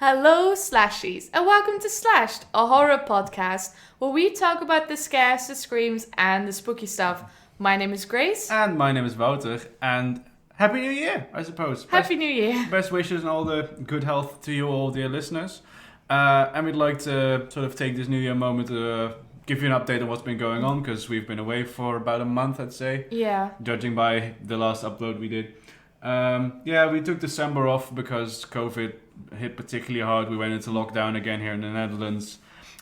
Hello, Slashies, and welcome to Slashed, a horror podcast where we talk about the scares, the screams, and the spooky stuff. My name is Grace. And my name is Wouter, and Happy New Year, I suppose. Happy New Year. Best wishes and all the good health to you all, dear listeners. And we'd like to sort of take this New Year moment to give you an update on what's been going on, because we've been away for about a month, I'd say. Yeah. Judging by the last upload we did. We took December off because COVID hit particularly hard. We went into lockdown again here in the Netherlands,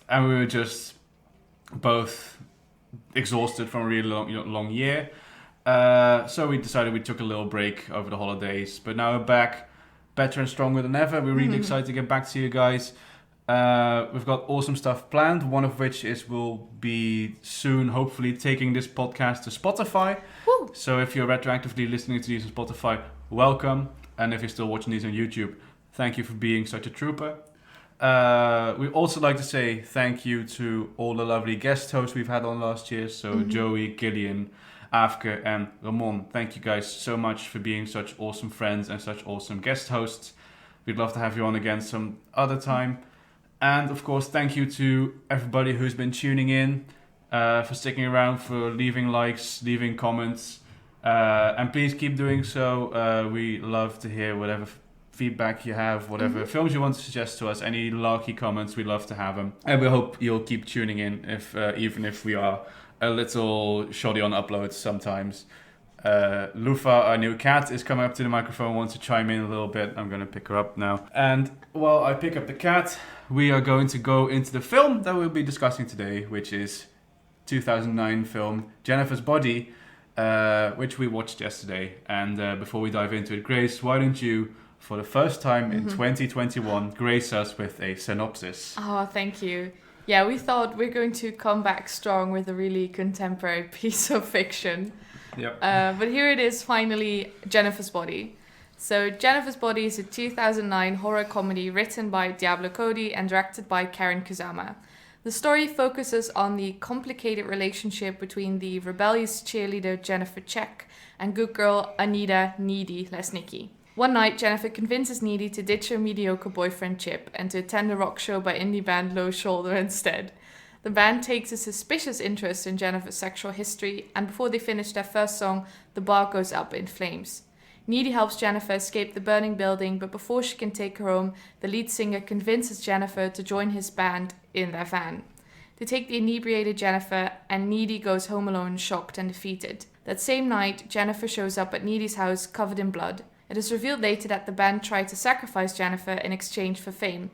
and we were just both exhausted from a really long year. So we decided we took a little break over the holidays, but now we're back better and stronger than ever. We're really excited to get back to you guys. We've got awesome stuff planned, one of which is we'll be soon hopefully taking this podcast to Spotify. Woo. So if you're retroactively listening to these on Spotify, welcome. And if you're still watching these on YouTube, thank you for being such a trooper. We also like to say thank you to all the lovely guest hosts we've had on last year. So Joey, Gillian, Afke and Ramon. Thank you guys so much for being such awesome friends and such awesome guest hosts. We'd love to have you on again some other time. And of course, thank you to everybody who's been tuning in, for sticking around, for leaving likes, leaving comments. And please keep doing so. We love to hear whatever feedback you have, whatever films you want to suggest to us, any larky comments, we love to have them. And we hope you'll keep tuning in, if even if we are a little shoddy on uploads sometimes. Lufa, our new cat, is coming up to the microphone, wants to chime in a little bit. I'm going to pick her up now. And while I pick up the cat, we are going to go into the film that we'll be discussing today, which is 2009 film Jennifer's Body, which we watched yesterday. And before we dive into it, Grace, why don't you, for the first time in 2021, grace us with a synopsis? Oh, thank you. Yeah, we thought we're going to come back strong with a really contemporary piece of fiction. Yep. But here it is, finally, Jennifer's Body. So Jennifer's Body is a 2009 horror comedy written by Diablo Cody and directed by Karen Kusama. The story focuses on the complicated relationship between the rebellious cheerleader Jennifer Check and good girl Anita Needy Lesnicki. One night, Jennifer convinces Needy to ditch her mediocre boyfriend Chip and to attend a rock show by indie band Low Shoulder instead. The band takes a suspicious interest in Jennifer's sexual history, and before they finish their first song, the bar goes up in flames. Needy helps Jennifer escape the burning building, but before she can take her home, the lead singer convinces Jennifer to join his band in their van. They take the inebriated Jennifer, and Needy goes home alone, shocked and defeated. That same night, Jennifer shows up at Needy's house covered in blood. It is revealed later that the band tried to sacrifice Jennifer in exchange for fame,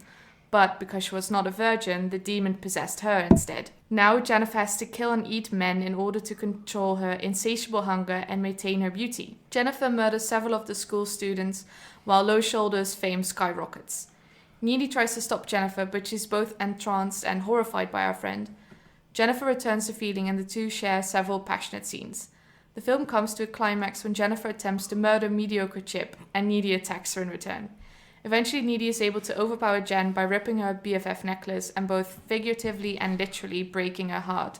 but because she was not a virgin, the demon possessed her instead. Now Jennifer has to kill and eat men in order to control her insatiable hunger and maintain her beauty. Jennifer murders several of the school students, while Low Shoulder's fame skyrockets. Needy tries to stop Jennifer, but she's both entranced and horrified by her friend. Jennifer returns the feeling, and the two share several passionate scenes. The film comes to a climax when Jennifer attempts to murder mediocre Chip, and Needy attacks her in return. Eventually, Needy is able to overpower Jen by ripping her BFF necklace and both figuratively and literally breaking her heart.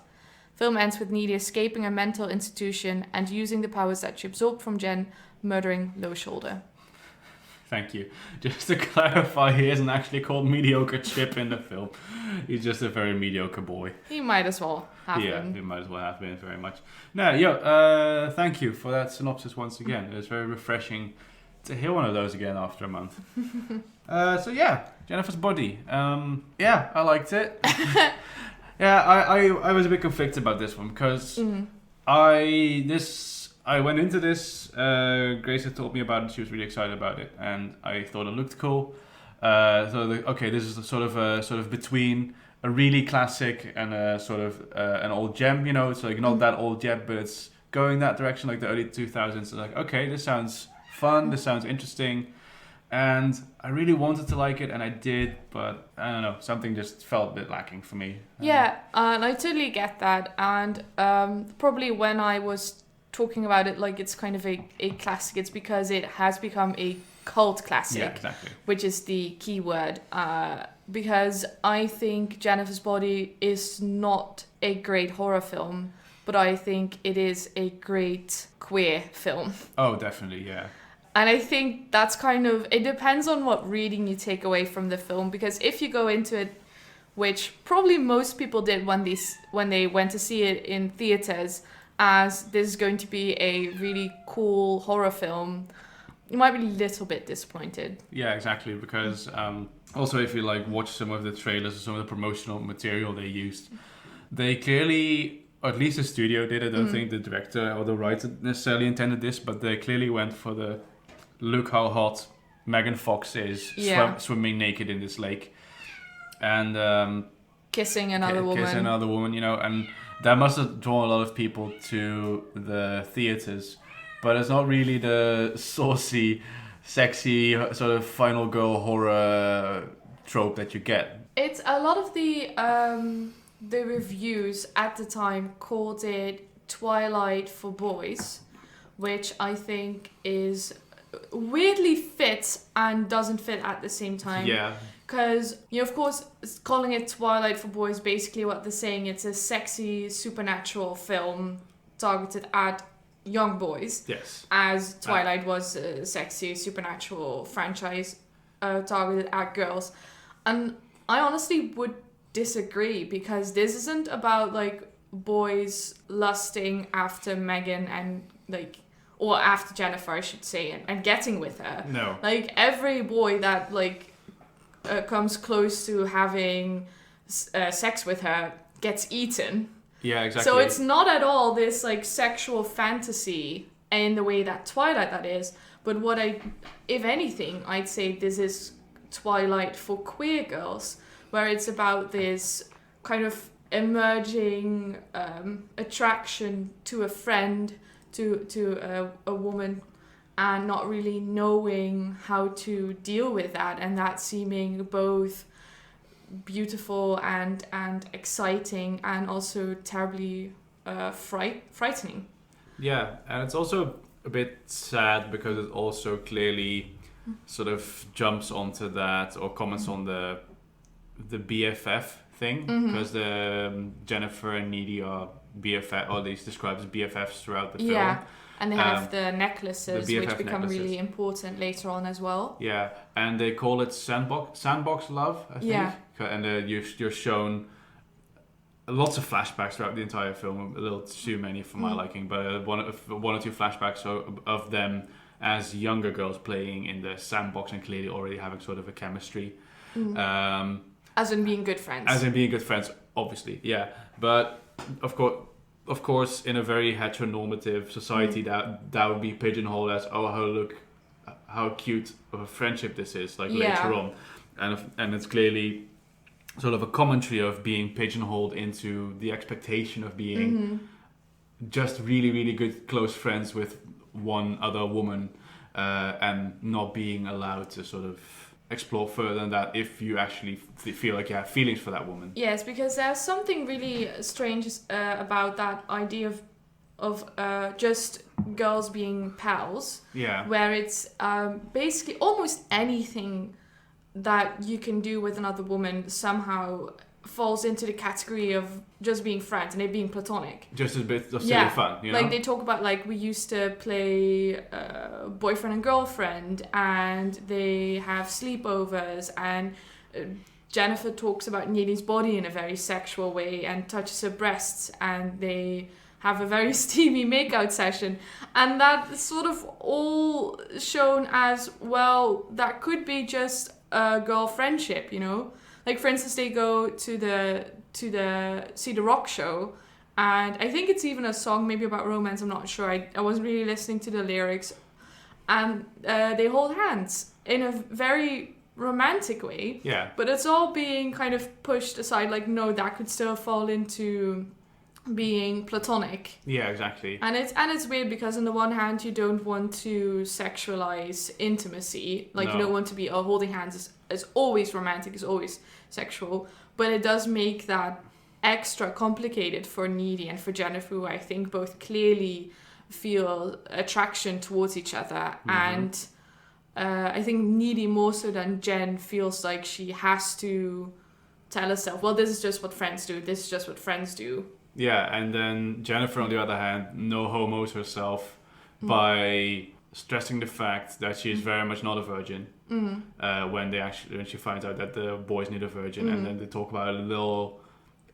Film ends with Needy escaping a mental institution and using the powers that she absorbed from Jen, murdering Low Shoulder. Thank you. Just to clarify, he isn't actually called Mediocre Chip in the film. He's just a very mediocre boy. He might as well have been. Yeah, he might as well have been, very much. No, thank you for that synopsis once again. It was very refreshing to hear one of those again after a month. Jennifer's Body. I liked it. I was a bit conflicted about this one because I went into this, Grace had told me about it, she was really excited about it, and I thought it looked cool. This is sort of between a really classic and a sort of an old gem, it's like not that old yet, but it's going that direction, like the early 2000s. So like, okay, this sounds fun, this sounds interesting, and I really wanted to like it, and I did, but I don't know, something just felt a bit lacking for me. Yeah, and I totally get that, and probably when I was talking about it like it's kind of a classic, it's because it has become a cult classic. Yeah, exactly. Which is the key word. Because I think Jennifer's Body is not a great horror film, but I think it is a great queer film. Oh, definitely, yeah. And I think that's kind of, it depends on what reading you take away from the film, because if you go into it, which probably most people did when they went to see it in theaters, as this is going to be a really cool horror film, you might be a little bit disappointed. Yeah, exactly. Because also, if you like watch some of the trailers or some of the promotional material they used, they clearly, or at least the studio did. I don't think the director or the writer necessarily intended this, but they clearly went for the look how hot Megan Fox is swimming naked in this lake and kissing another woman. You know, and that must have drawn a lot of people to the theaters. But it's not really the saucy, sexy sort of final girl horror trope that you get. It's a lot of the reviews at the time called it Twilight for boys, which I think is weirdly fits and doesn't fit at the same time. Yeah. Because, you know, of course, calling it Twilight for boys, basically what they're saying, it's a sexy, supernatural film targeted at young boys. Yes. As Twilight was a sexy, supernatural franchise targeted at girls. And I honestly would disagree, because this isn't about, like, boys lusting after Megan and, like, or after Jennifer, I should say, and getting with her. No. Like, every boy that, like, comes close to having sex with her gets eaten. Yeah, exactly. So it's not at all this, like, sexual fantasy in the way that Twilight that is. But if anything, I'd say this is Twilight for queer girls, where it's about this kind of emerging attraction to a friend, to a woman, and not really knowing how to deal with that, and that seeming both beautiful and exciting, and also terribly frightening. Yeah, and it's also a bit sad because it also clearly sort of jumps onto that or comments on the BFF thing, because the Jennifer and Needy are BFF, or at least described as BFFs throughout the film. Yeah, and they have the necklaces, the BFF which become necklaces. really important later on as well. Yeah, and they call it sandbox love, I think. Yeah. And you're shown lots of flashbacks throughout the entire film, a little too many for my liking, but one or two flashbacks of them as younger girls playing in the sandbox and clearly already having sort of a chemistry. As in being good friends. As in being good friends, obviously, yeah. But of course, in a very heteronormative society, that would be pigeonholed as, look how cute of a friendship this is, like later on, and it's clearly sort of a commentary of being pigeonholed into the expectation of being just really, really good close friends with one other woman, and not being allowed to sort of explore further than that if you actually feel like you have feelings for that woman. Yes, because there's something really strange about that idea of just girls being pals. Yeah. Where it's basically almost anything that you can do with another woman somehow falls into the category of just being friends and it being platonic. Just a bit of silly fun, you know? Like they talk about, like, we used to play boyfriend and girlfriend, and they have sleepovers, and Jennifer talks about Neely's body in a very sexual way and touches her breasts, and they have a very steamy makeout session. And that's sort of all shown as, well, that could be just a girl friendship, you know? Like, for instance, they go to the See the Rock show, and I think it's even a song maybe about romance, I'm not sure. I wasn't really listening to the lyrics. And they hold hands in a very romantic way. Yeah. But it's all being kind of pushed aside, like, no, that could still fall into being platonic. Yeah, exactly. And it's weird because on the one hand you don't want to sexualize intimacy, like you don't want to be holding hands is always romantic, is always sexual, but it does make that extra complicated for Needy and for Jennifer, who I think both clearly feel attraction towards each other, and I think Needy more so than Jen feels like she has to tell herself, well, this is just what friends do, this is just what friends do. Yeah, and then Jennifer, on the other hand, no homos herself by stressing the fact that she's very much not a virgin. When she finds out that the boys need a virgin, and then they talk about it a little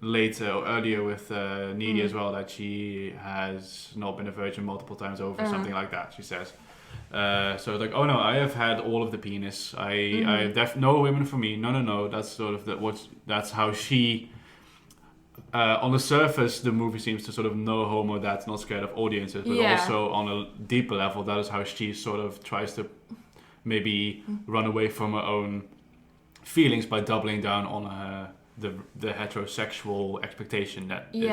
later or earlier with Needy as well, that she has not been a virgin multiple times over, something like that. She says. So like, oh no, I have had all of the penis. No women for me. No. That's sort of that's how she. On the surface, the movie seems to sort of no homo that's not scared of audiences, but also on a deeper level, that is how she sort of tries to maybe run away from her own feelings by doubling down on the heterosexual expectation that is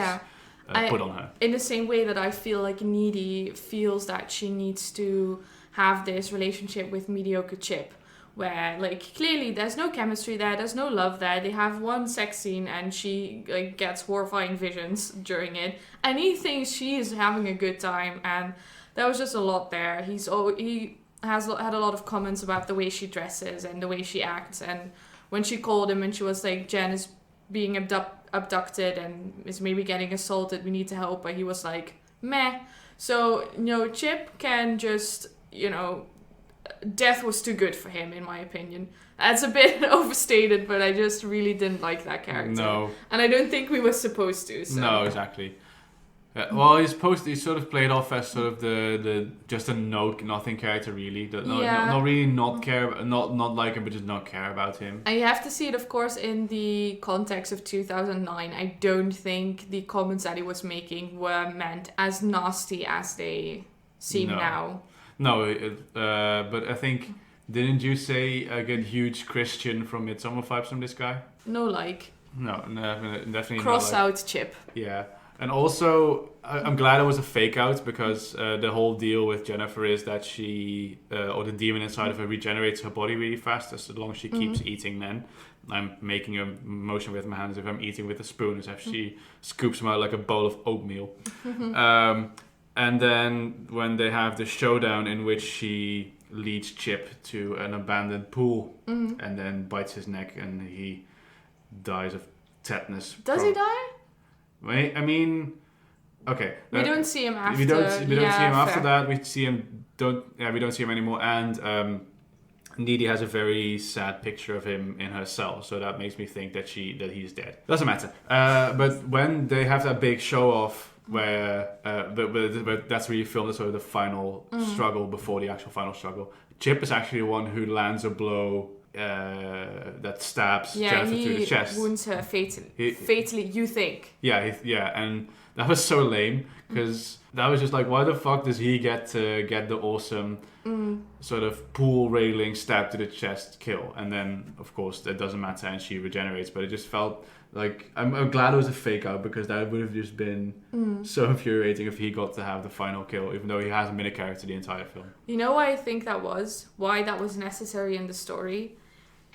put on her. In the same way that I feel like Needy feels that she needs to have this relationship with mediocre Chip, where like clearly there's no chemistry there's no love there. They have one sex scene and she like gets horrifying visions during it, and he thinks she is having a good time, and there was just a lot there. He has had a lot of comments about the way she dresses and the way she acts, and when she called him and she was like, Jen is being abducted and is maybe getting assaulted, we need to help, but he was like, meh. So Chip can just death was too good for him, in my opinion. That's a bit overstated, but I just really didn't like that character. No. And I don't think we were supposed to. So. No, exactly. Well, he's sort of played off as sort of the just a nothing character, really. Not really not like him, but just not care about him. And you have to see it, of course, in the context of 2009. I don't think the comments that he was making were meant as nasty as they seem now. No, but I think, didn't you say I get huge Christian from Midsommar vibes from this guy? No, definitely cross not out Chip. Yeah. And also, I'm glad it was a fake out, because the whole deal with Jennifer is that she, or the demon inside of her, regenerates her body really fast as long as she keeps eating then. I'm making a motion with my hands if I'm eating with a spoon, as if she scoops them out like a bowl of oatmeal. And then when they have the showdown in which she leads Chip to an abandoned pool and then bites his neck and he dies of tetanus. Does he die? I mean, okay. We don't see him after. We don't see him after that. We don't see him anymore. And Needy has a very sad picture of him in her cell, so that makes me think that he's dead. Doesn't matter. But when they have that big show off, where but that's where you film the sort of the final struggle before the actual final struggle. Chip is actually the one who lands a blow that stabs Jennifer through the chest. Wounds her fatally, you think. And that was so lame, because that was just like, why the fuck does he get to get the awesome sort of pool railing stab to the chest kill? And then, of course, that doesn't matter and she regenerates, but it just felt like, I'm glad it was a fake out, because that would have just been so infuriating if he got to have the final kill, even though he hasn't been a character the entire film. You know why I think that was? Why that was necessary in the story?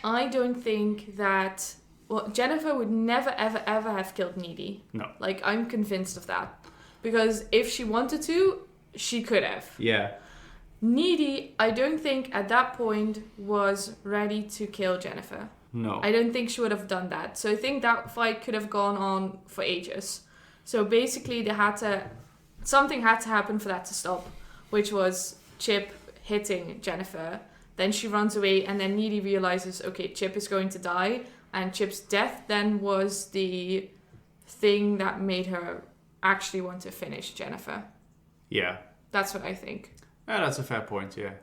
I don't think that... Well, Jennifer would never, ever, ever have killed Needy. No. Like, I'm convinced of that. Because if she wanted to, she could have. Yeah. Needy, I don't think at that point was ready to kill Jennifer. No. I don't think she would have done that. So I think that fight could have gone on for ages. So basically, something had to happen for that to stop, which was Chip hitting Jennifer. Then she runs away, and then Needy realizes, okay, Chip is going to die. And Chip's death then was the thing that made her actually want to finish Jennifer. Yeah. That's what I think. Yeah, that's a fair point, yeah.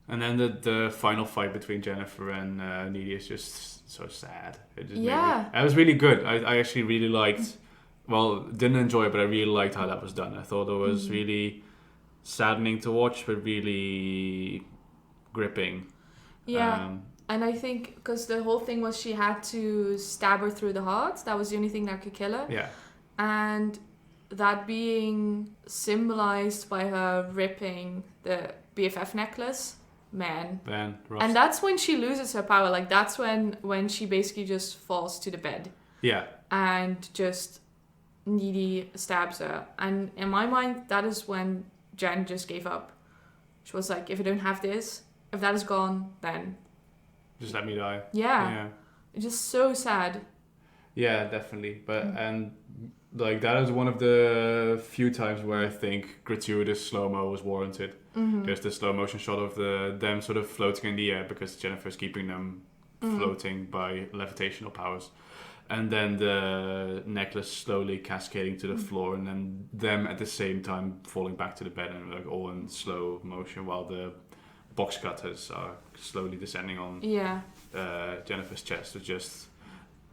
And then the final fight between Jennifer and Needy is just so sad. It was really good. I actually really liked, didn't enjoy it, but I really liked how that was done. I thought it was really saddening to watch, but really gripping. Yeah. And I think because the whole thing was she had to stab her through the heart. That was the only thing that could kill her. Yeah. And that being symbolized by her ripping the BFF necklace, man. Rough. And that's when she loses her power. Like, that's when she basically just falls to the bed. Yeah. And just Needy stabs her. And in my mind, that is when Jen just gave up. She was like, if I don't have this, if that is gone, then... just let me die. Yeah. It's just so sad. Yeah, definitely. But and like that is one of the few times where I think gratuitous slow-mo was warranted. There's the slow motion shot of them sort of floating in the air because Jennifer's keeping them floating by levitational powers. And then the necklace slowly cascading to the floor, and then them at the same time falling back to the bed, and like all in slow motion while the box cutters are slowly descending on Jennifer's chest.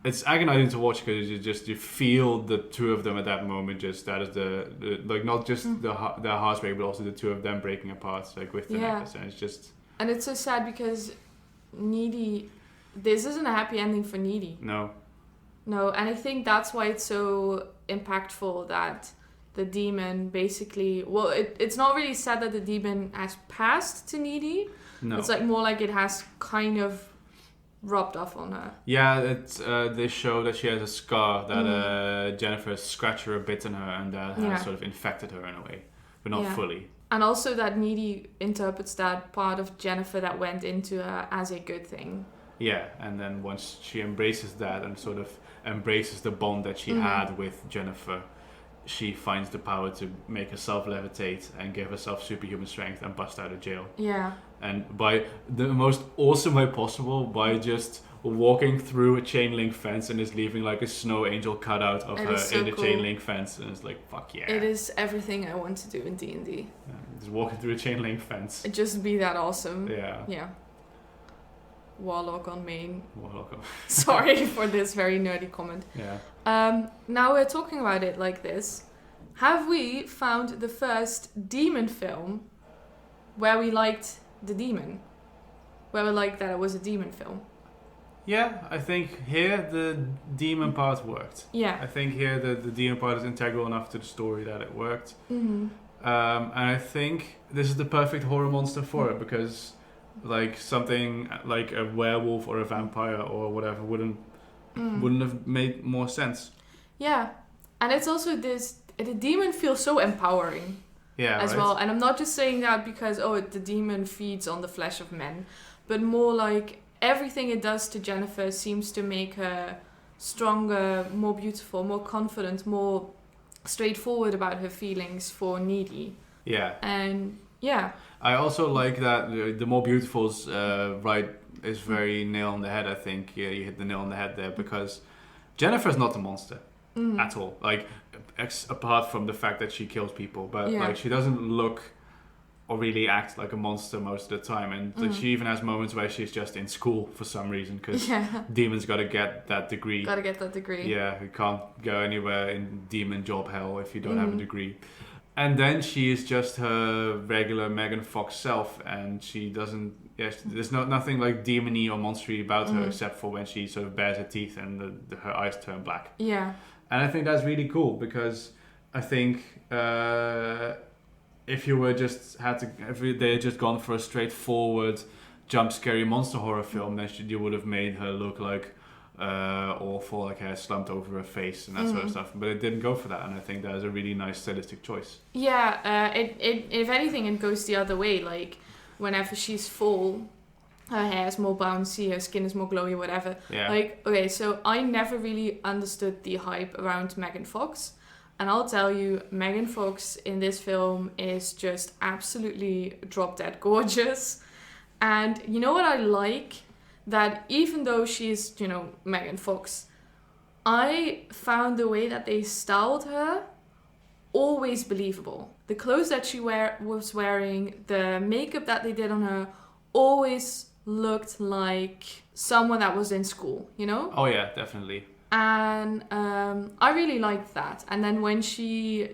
It's agonizing to watch because you feel the two of them at that moment. Just that is the like not just their hearts break, but also the two of them breaking apart, like with the necklace, and it's just. And it's so sad because Needy. This isn't a happy ending for Needy. No, and I think that's why it's so impactful that the demon basically... Well, it's not really said that the demon has passed to Needy. No. It's like more like it has kind of rubbed off on her. Yeah, they show that she has a scar that Jennifer scratched her a bit in her, and that has sort of infected her in a way, but not fully. And also that Needy interprets that part of Jennifer that went into her as a good thing. Yeah, and then once she embraces that and sort of embraces the bond that she had with Jennifer, she finds the power to make herself levitate and give herself superhuman strength and bust out of jail. Yeah. And by the most awesome way possible, by just walking through a chain link fence and just leaving like a snow angel cutout of her in the chain link fence, and it's like, fuck yeah. It is everything I want to do in D&D. Yeah, just walking through a chain link fence. Just be that awesome. Yeah. Yeah. Warlock on main. Warlock on Sorry for this very nerdy comment. Yeah. Now we're talking about it like this. Have we found the first demon film where we liked the demon? Where we liked that it was a demon film? Yeah, I think here the demon part worked. Yeah. I think here the demon part is integral enough to the story that it worked. Mm-hmm. And I think this is the perfect horror monster for it, because like something like a werewolf or a vampire or whatever wouldn't have made more sense. Yeah, and it's also the demon feels so empowering. Yeah, as well. And I'm not just saying that because the demon feeds on the flesh of men, but more like everything it does to Jennifer seems to make her stronger, more beautiful, more confident, more straightforward about her feelings for Needy. Yeah. And yeah. I also like that the more beautiful's is very nail on the head. I think you hit the nail on the head there, because Jennifer's not a monster at all. Like apart from the fact that she kills people, but like she doesn't look or really act like a monster most of the time. And like, she even has moments where she's just in school for some reason, because demons got to get that degree. Yeah, you can't go anywhere in demon job hell if you don't have a degree. And then she is just her regular Megan Fox self, and she doesn't. There's nothing like demony or monstery about her, except for when she sort of bares her teeth and her eyes turn black. Yeah. And I think that's really cool, because I think if they had just gone for a straightforward jump scary monster horror film, then you would have made her look like awful, like hair slumped over her face and that sort of stuff. But it didn't go for that, and I think that is a really nice stylistic choice. Yeah, it if anything, it goes the other way. Like whenever she's full, her hair is more bouncy, her skin is more glowy, whatever. Yeah. Like, okay, so I never really understood the hype around Megan Fox. And I'll tell you, Megan Fox in this film is just absolutely drop dead gorgeous. And you know what I like? That even though she's, Megan Fox, I found the way that they styled her always believable. The clothes that she was wearing, the makeup that they did on her, always looked like someone that was in school, Oh yeah, definitely. And I really liked that. And then when she,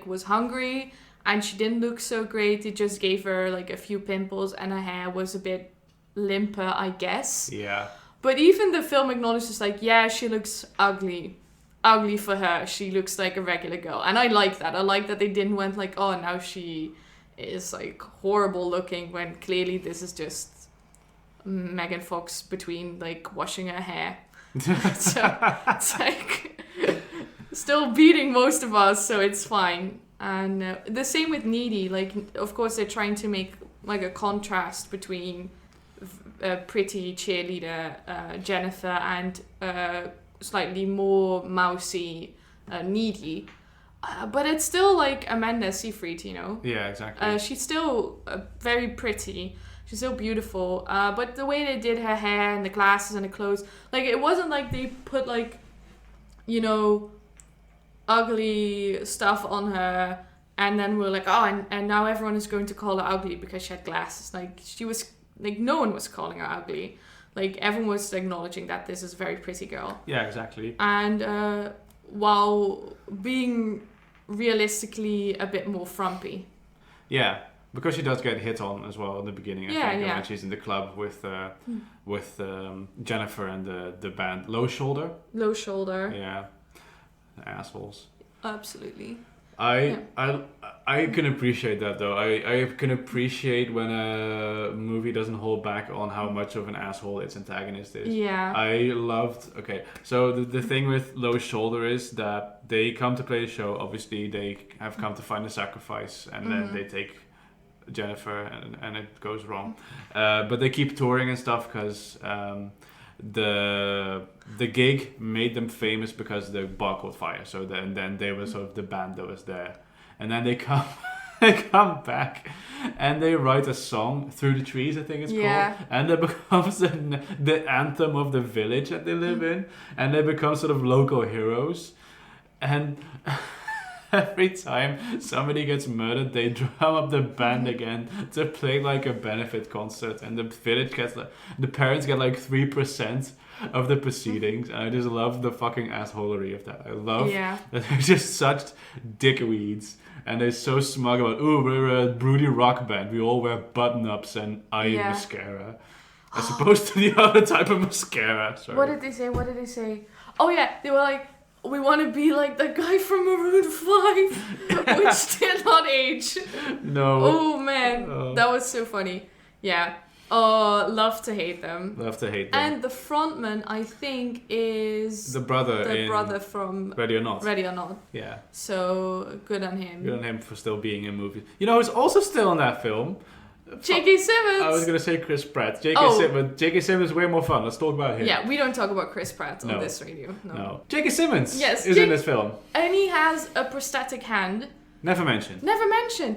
was hungry and she didn't look so great, it just gave her like a few pimples and her hair was a bit limper, I guess. Yeah. But even the film acknowledges like, yeah, she looks ugly. Ugly for her. She looks like a regular girl. And I like that. I like that they didn't went like, oh, now she is like horrible looking, when clearly this is just Megan Fox between like washing her hair. So it's like still beating most of us, so it's fine. And the same with Needy. Like, of course, they're trying to make like a contrast between a pretty cheerleader Jennifer and slightly more mousy Needy. But it's still like Amanda Seyfried, you know. Yeah, exactly. She's still very pretty. She's so beautiful. But the way they did her hair and the glasses and the clothes, like it wasn't like they put like, you know, ugly stuff on her and then we're like, oh, and now everyone is going to call her ugly because she had glasses. Like she was, like no one was calling her ugly. Like everyone was acknowledging that this is a very pretty girl. Yeah, exactly. And while being realistically a bit more frumpy. Yeah. Because she does get hit on as well in the beginning, I think, when she's in the club with Jennifer and the band Low Shoulder. Low Shoulder. Yeah, assholes. Absolutely. I can appreciate that though. I can appreciate when a movie doesn't hold back on how much of an asshole its antagonist is. Yeah. I loved. Okay, so the thing with Low Shoulder is that they come to play the show. Obviously, they have come to find a sacrifice, and then they take Jennifer and it goes wrong, but they keep touring and stuff because the gig made them famous because the bar caught fire. So then they were sort of the band that was there, and then they come they come back and they write a song, Through the Trees I think it's called, and it becomes the anthem of the village that they live in, and they become sort of local heroes. And every time somebody gets murdered, they drum up the band again to play like a benefit concert, and the village gets like, the parents get like 3% of the proceedings, and I just love the fucking assholery of that. I love that they're just such dickweeds, and they're so smug about, ooh, we're a broody rock band, we all wear button-ups and eye mascara, as opposed to the other type of mascara. Sorry. What did they say? Oh yeah, they were like, we want to be like the guy from Maroon 5, which did not age. No. Oh man, that was so funny. Yeah. Oh, love to hate them. Love to hate them. And the frontman, I think, is the brother from Ready or Not. Ready or Not. Yeah. So good on him. Good on him for still being in movies. You know who's also still in that film? J.K. Simmons. I was gonna say Chris Pratt. J.K. Simmons is way more fun. Let's talk about him. Yeah, we don't talk about Chris Pratt on this radio. No. J.K. Simmons is in this film. And he has a prosthetic hand. Never mentioned.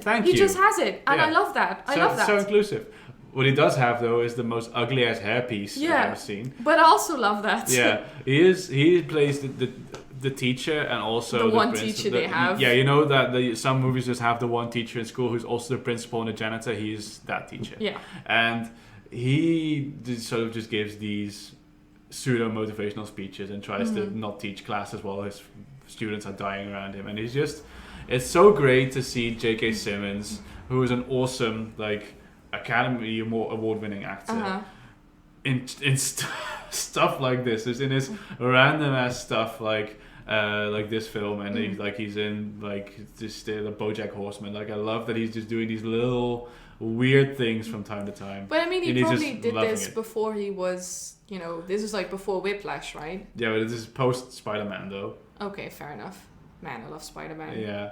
Thank you. He just has it. And I love that. I love that. So inclusive. What he does have though is the most ugly ass hairpiece I've ever seen. But I also love that. Yeah. He plays the teacher and also the one teacher they have. Yeah, you know that some movies just have the one teacher in school who's also the principal and the janitor. He's that teacher. Yeah. And he sort of just gives these pseudo motivational speeches and tries to not teach classes while his students are dying around him. And it's so great to see J.K. Simmons, who is an awesome Academy Award-winning actor. In stuff like this, is in his random ass stuff like this film, and he's in just the BoJack Horseman. I love that he's just doing these little weird things from time to time. But I mean, he probably did this before he was, this is before Whiplash, right? Yeah, but this is post Spider-Man though. Okay, fair enough. Man, I love Spider-Man. Yeah.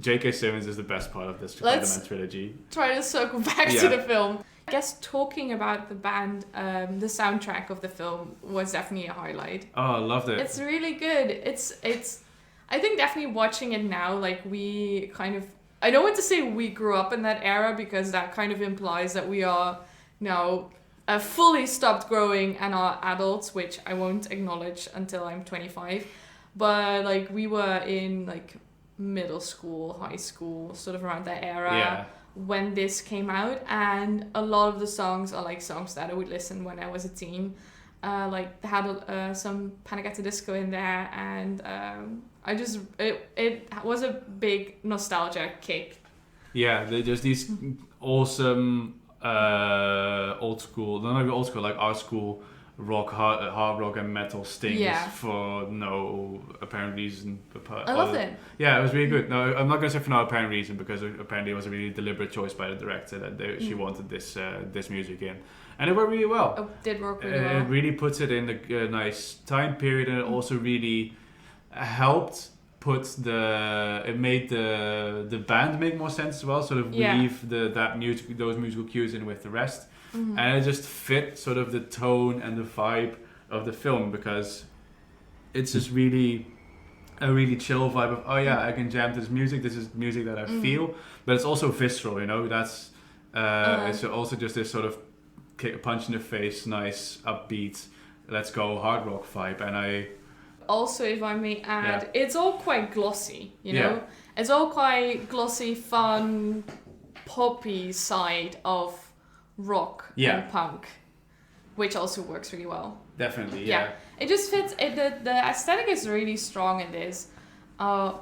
J.K. Simmons is the best part of this Spider-Man trilogy. Try to circle back to the film. I guess talking about the band, the soundtrack of the film was definitely a highlight. Oh, I loved it. It's really good. It's. I think definitely watching it now, we kind of. I don't want to say we grew up in that era because that kind of implies that we are now fully stopped growing and are adults, which I won't acknowledge until I'm 25. But we were in middle school, high school, sort of around that era when this came out, and a lot of the songs are songs that I would listen when I was a teen. They had some Panic! At the Disco in there, and it was a big nostalgia kick. Yeah, they're just these awesome old school, not even old school, our school rock, hard rock and metal stings for no apparent reason. I loved it. Yeah, it was really good. No, I'm not going to say for no apparent reason because apparently it was a really deliberate choice by the director that she wanted this music in. And it worked really well. It did work really well. It really puts it in a nice time period, and it also really helped it made the band make more sense as well, sort of weave those musical cues in with the rest. Mm-hmm. And it just fit sort of the tone and the vibe of the film because it's just really a really chill vibe of, oh yeah, I can jam to this music. This is music that I feel, but it's also visceral. You know, that's it's also just this sort of punch in the face, nice upbeat, let's go hard rock vibe. And I also, if I may add, it's all quite glossy. You know, it's all quite glossy, fun, poppy side of rock and punk, which also works really well. Definitely, It just fits. The aesthetic is really strong in this. I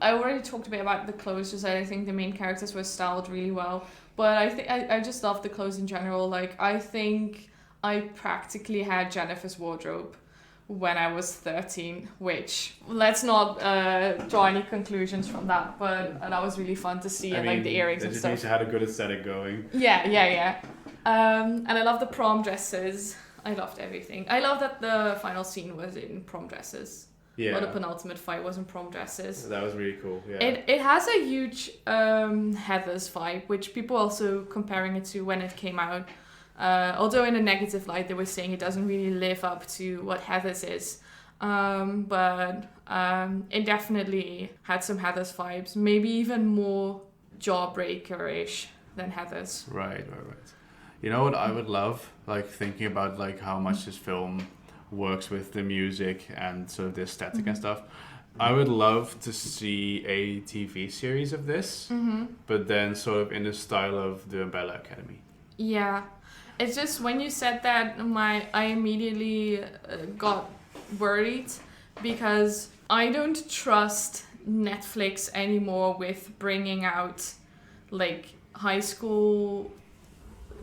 already talked a bit about the clothes. Just I think the main characters were styled really well. But I think I just love the clothes in general. Like I think I practically had Jennifer's wardrobe when I was 13. Which let's not draw any conclusions from that. But that was really fun to see, like the earrings and stuff. It just had a good aesthetic going. Yeah. And I love the prom dresses. I loved everything. I love that the final scene was in prom dresses. Yeah. Or the penultimate fight was in prom dresses. That was really cool, yeah. It has a huge Heathers vibe, which people also comparing it to when it came out. Although in a negative light, they were saying it doesn't really live up to what Heathers is. But it definitely had some Heathers vibes. Maybe even more Jawbreaker-ish than Heathers. Right. You know what I would love, like thinking about like how much this film works with the music and sort of the aesthetic and stuff. I would love to see a TV series of this, but then sort of in the style of the Umbrella Academy. Yeah, it's just when you said that, I immediately got worried because I don't trust Netflix anymore with bringing out like high school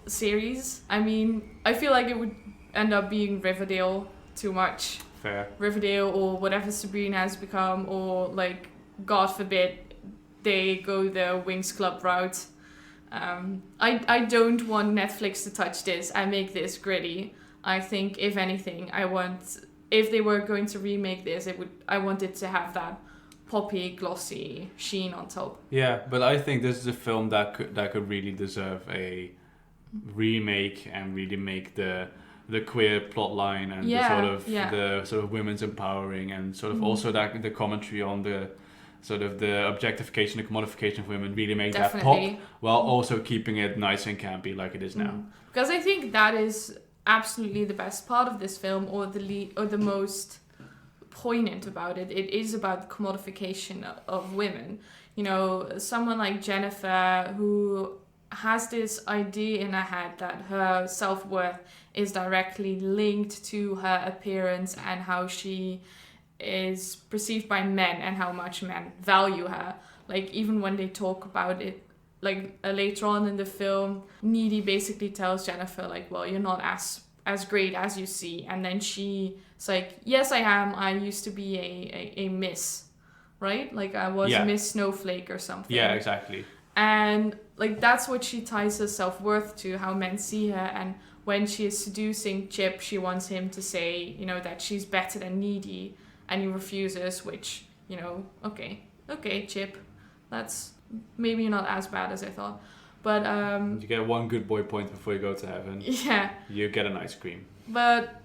series. I mean, I feel like it would end up being Riverdale too much. Fair. Riverdale or whatever Sabrina has become, or like, God forbid, they go the Winx Club route. I don't want Netflix to touch this and make this gritty. I think, if anything, if they were going to remake this, I want it to have that poppy, glossy sheen on top. Yeah, but I think this is a film that could really deserve a remake and really make the queer plot line and the sort of women's empowering and sort of also that the commentary on the sort of the objectification, the commodification of women, really make that pop while also keeping it nice and campy like it is now. Because I think that is absolutely the best part of this film, or the most poignant about it. It is about the commodification of women. You know, someone like Jennifer, who has this idea in her head that her self-worth is directly linked to her appearance and how she is perceived by men and how much men value her. Like, even when they talk about it, like later on in the film, Needy basically tells Jennifer, like, well, you're not as great as you see. And then she's like, yes, I am. I used to be a miss, right? Like, I was Miss Snowflake or something. Yeah, exactly. And like, that's what she ties her self-worth to, how men see her. And when she is seducing Chip, she wants him to say, you know, that she's better than Needy, and he refuses, which, you know, okay, Chip, that's maybe not as bad as I thought. But you get one good boy point before you go to heaven. Yeah. You get an ice cream. But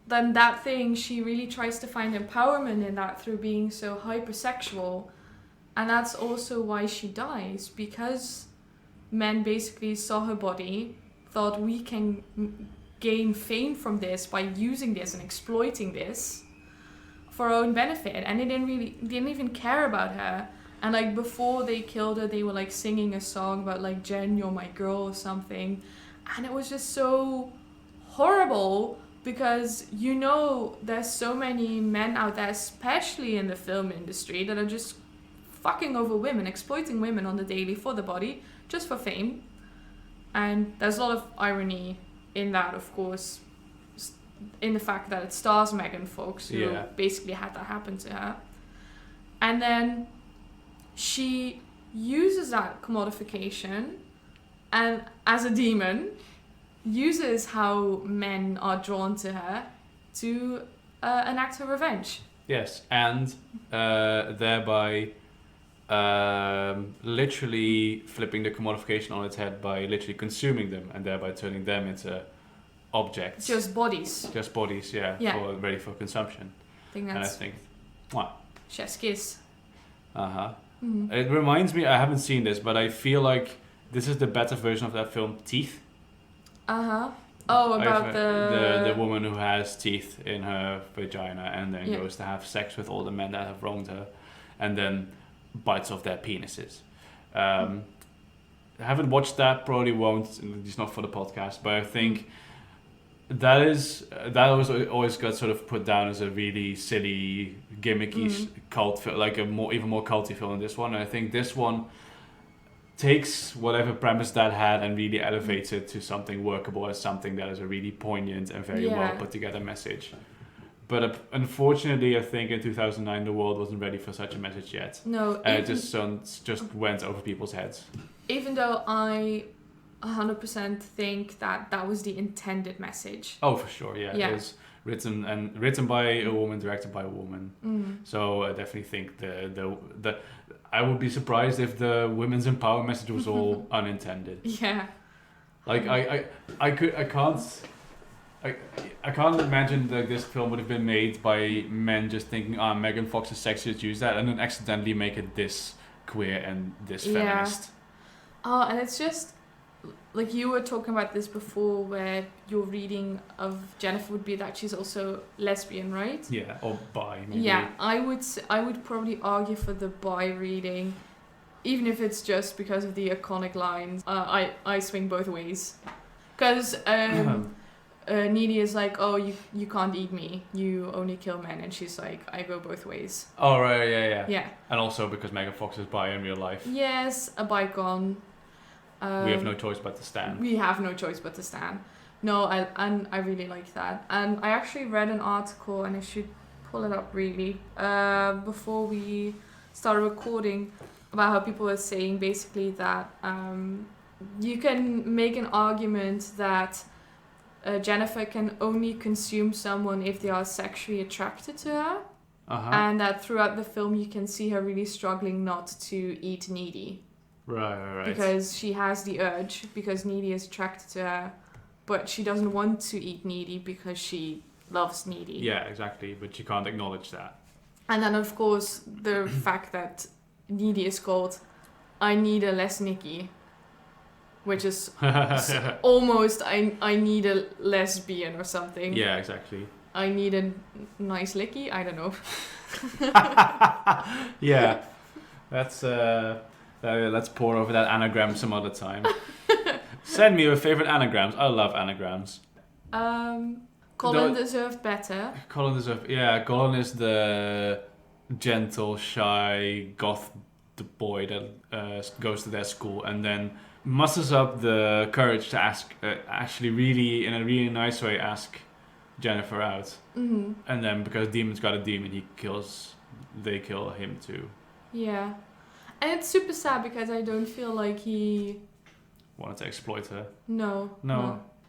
then that thing, she really tries to find empowerment in that through being so hypersexual. And that's also why she dies, because men basically saw her body, thought we can gain fame from this by using this and exploiting this for our own benefit. And they didn't even care about her. And like, before they killed her, they were like singing a song about like, Jen, you're my girl or something. And it was just so horrible, because, you know, there's so many men out there, especially in the film industry, that are just fucking over women, exploiting women on the daily for the body, just for fame. And there's a lot of irony in that, of course, in the fact that it stars Megan Fox, who basically had that happen to her. And then she uses that commodification and, as a demon, uses how men are drawn to her to enact her revenge. Yes, and thereby literally flipping the commodification on its head by literally consuming them and thereby turning them into objects. Just bodies, ready for consumption. I think that's... And I think What? Chef's kiss. Uh-huh. Mm. It reminds me, I haven't seen this, but I feel like this is the better version of that film, Teeth. Uh-huh. Oh, about the woman who has teeth in her vagina and then Yeah. goes to have sex with all the men that have wronged her, and then bites off their penises. I haven't watched that, probably won't. It's not for the podcast, but I think that was always got sort of put down as a really silly, gimmicky cult film, like even more culty film than this one. And I think this one takes whatever premise that had and really elevates it to something workable, as something that is a really poignant and very well put together message. But unfortunately, I think in 2009 the world wasn't ready for such a message yet. No, and it just went over people's heads. Even though I 100% think that was the intended message. Oh, for sure, yeah. It was written by a woman, directed by a woman. So I definitely think the I would be surprised if the women's empowerment message was all unintended. Yeah. Like I can't imagine that this film would have been made by men just thinking, Megan Fox is sexy, let's use that, and then accidentally make it this queer and this feminist. Oh, and it's just like you were talking about this before, where your reading of Jennifer would be that she's also lesbian, right? Yeah, or bi. Maybe. Yeah, I would probably argue for the bi reading, even if it's just because of the iconic lines. I swing both ways, because Needy is like, oh, you can't eat me, you only kill men, and she's like, I go both ways. Oh right, yeah. Yeah. And also because Megan Fox is bi in real life. Yes, a bicon. We have no choice but to stand. We have no choice but to stand. No, I really like that. And I actually read an article, and I should pull it up really, before we started recording, about how people were saying basically that you can make an argument that Jennifer can only consume someone if they are sexually attracted to her. Uh-huh. And that throughout the film you can see her really struggling not to eat Needy. Right. Because she has the urge, because Needy is attracted to her, but she doesn't want to eat Needy because she loves Needy. Yeah, exactly, but she can't acknowledge that. And then of course the fact that Needy is called I need a less Nicky, which is almost I need a lesbian or something. Yeah, exactly. I need a nice licky, I don't know. Yeah, let's pour over that anagram some other time. Send me your favorite anagrams. I love anagrams. Colin deserved better. Colin is the gentle, shy, goth boy that goes to their school and then musters up the courage to ask, actually really, in a really nice way, ask Jennifer out. Mm-hmm. And then because Demon's got a demon, they kill him too. Yeah. And it's super sad because I don't feel like he wanted to exploit her. No.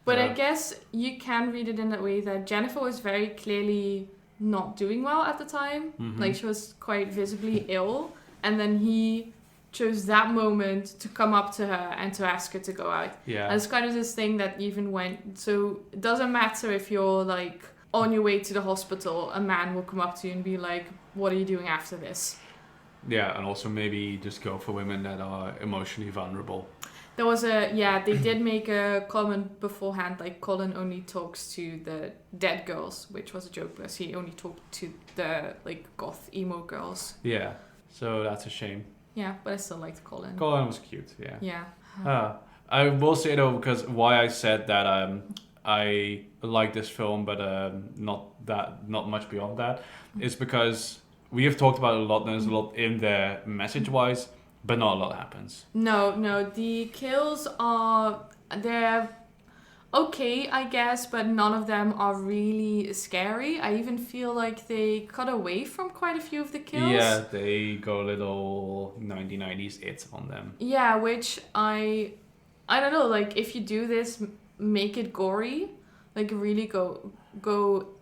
But I guess you can read it in that way that Jennifer was very clearly not doing well at the time. Mm-hmm. Like she was quite visibly ill. And then he chose that moment to come up to her and to ask her to go out. Yeah. And it's kind of this thing that even went... So it doesn't matter if you're like on your way to the hospital, a man will come up to you and be like, what are you doing after this? Yeah, and also maybe just go for women that are emotionally vulnerable. There was they did make a comment beforehand, like Colin only talks to the dead girls, which was a joke because he only talked to the like goth emo girls. Yeah, so that's a shame. Yeah, but I still liked Colin. Colin was cute, yeah. Yeah. I will say though, because why I said that I like this film, but not much beyond that, is because we have talked about it a lot, and there's a lot in there message-wise, but not a lot happens. No, the kills they're okay, I guess, but none of them are really scary. I even feel like they cut away from quite a few of the kills. Yeah, they go a little 1990s it on them. Yeah, which I don't know, like if you do this, make it gory, like really go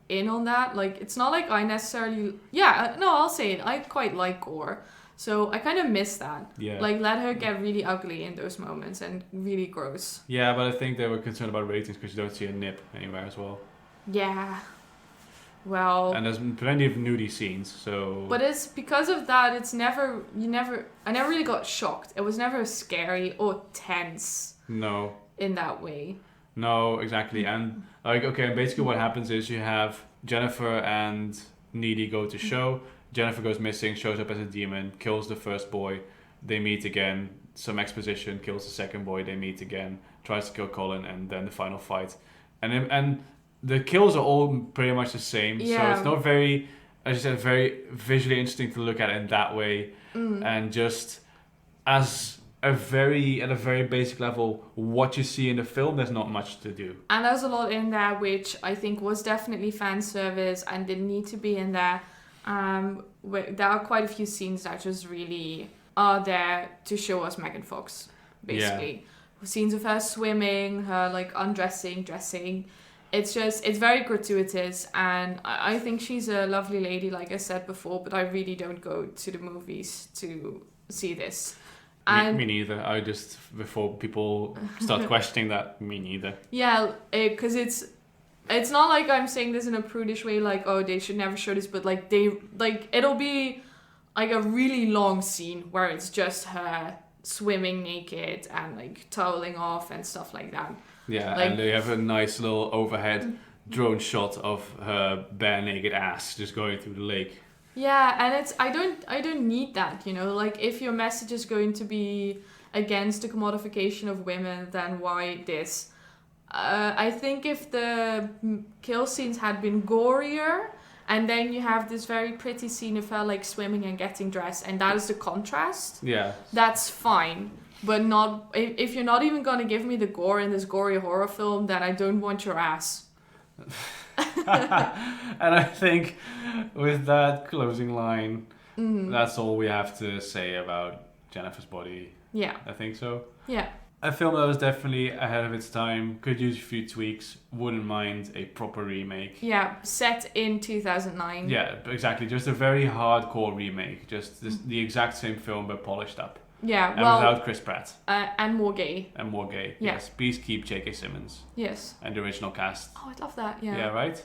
in on that. Like it's not like I necessarily I'll say it, I quite like gore, so I kind of miss that. Like let her get really ugly in those moments and really gross. Yeah, but I think they were concerned about ratings because you don't see a nip anywhere as well. Well, And there's plenty of nudie scenes, so... but it's because of that, I never really got shocked. It was never scary or tense No. in that way. No, exactly. And, like, okay, basically what happens is you have Jennifer and Needy go to show. Jennifer goes missing, shows up as a demon, kills the first boy. They meet again. Some exposition, kills the second boy. They meet again, tries to kill Colin, and then the final fight. And the kills are all pretty much the same. Yeah. So it's not very, as you said, very visually interesting to look at in that way. And just as at a very basic level, what you see in the film, there's not much to do. And there's a lot in there which I think was definitely fan service and didn't need to be in there. There are quite a few scenes that just really are there to show us Megan Fox, basically. Yeah. Scenes of her swimming, her like undressing, dressing. It's very gratuitous, and I think she's a lovely lady, like I said before, but I really don't go to the movies to see this. And me neither. I just, before people start questioning that, me neither. Yeah, because it's not like I'm saying this in a prudish way, like, oh, they should never show this, but like it'll be like a really long scene where it's just her swimming naked and like toweling off and stuff like that. Yeah, like, and they have a nice little overhead drone shot of her bare naked ass just going through the lake. Yeah, and I don't need that, you know, like if your message is going to be against the commodification of women, then why this? I think if the kill scenes had been gorier, and then you have this very pretty scene of her like swimming and getting dressed, and that is the contrast. Yeah. That's fine. But not if you're not even gonna give me the gore in this gory horror film, then I don't want your ass. And I think with that closing line, that's all we have to say about Jennifer's Body. Yeah. I think so. Yeah. A film that was definitely ahead of its time, could use a few tweaks, wouldn't mind a proper remake. Yeah, set in 2009. Yeah, exactly. Just a very hardcore remake. Just the exact same film but polished up. Yeah, and well... without Chris Pratt. And more gay. And more gay, yeah. Yes. Please keep J.K. Simmons. Yes. And the original cast. Oh, I'd love that, yeah. Yeah, right?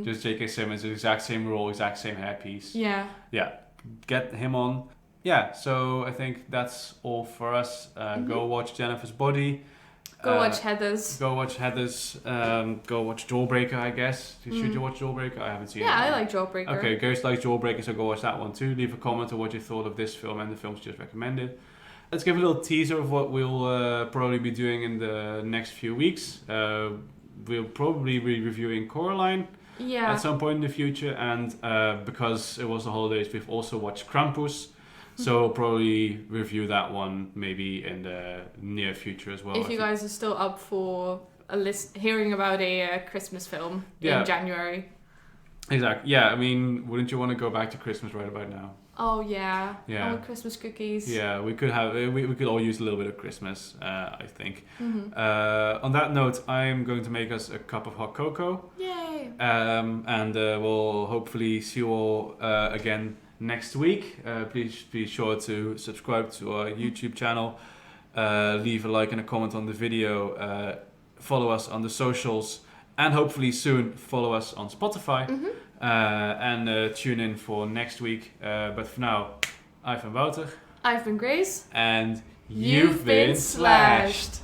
Just J.K. Simmons, the exact same role, exact same hairpiece. Yeah. Yeah, get him on. Yeah, so I think that's all for us. Go watch Jennifer's Body. Go watch Heathers. Go watch Heathers. Go watch Jawbreaker, I guess. Should you watch Jawbreaker? I haven't seen it. Yeah, I like Jawbreaker. Okay, Grace likes Jawbreaker, so go watch that one too. Leave a comment on what you thought of this film and the films just recommended. Let's give a little teaser of what we'll probably be doing in the next few weeks. We'll probably be reviewing Coraline at some point in the future, and because it was the holidays, we've also watched Krampus. So we'll probably review that one maybe in the near future as well. If you guys are still up for hearing about a Christmas film in January. Exactly. Yeah, I mean, wouldn't you want to go back to Christmas right about now? Oh yeah. Oh, Christmas cookies. Yeah, we could have. We could all use a little bit of Christmas, I think. On that note, I'm going to make us a cup of hot cocoa. Yay! And we'll hopefully see you all again next week. Please be sure to subscribe to our YouTube channel. Leave a like and a comment on the video. Follow us on the socials. And hopefully soon follow us on Spotify. And tune in for next week. But for now, I've been Wouter. I've been Grace. And you've been slashed.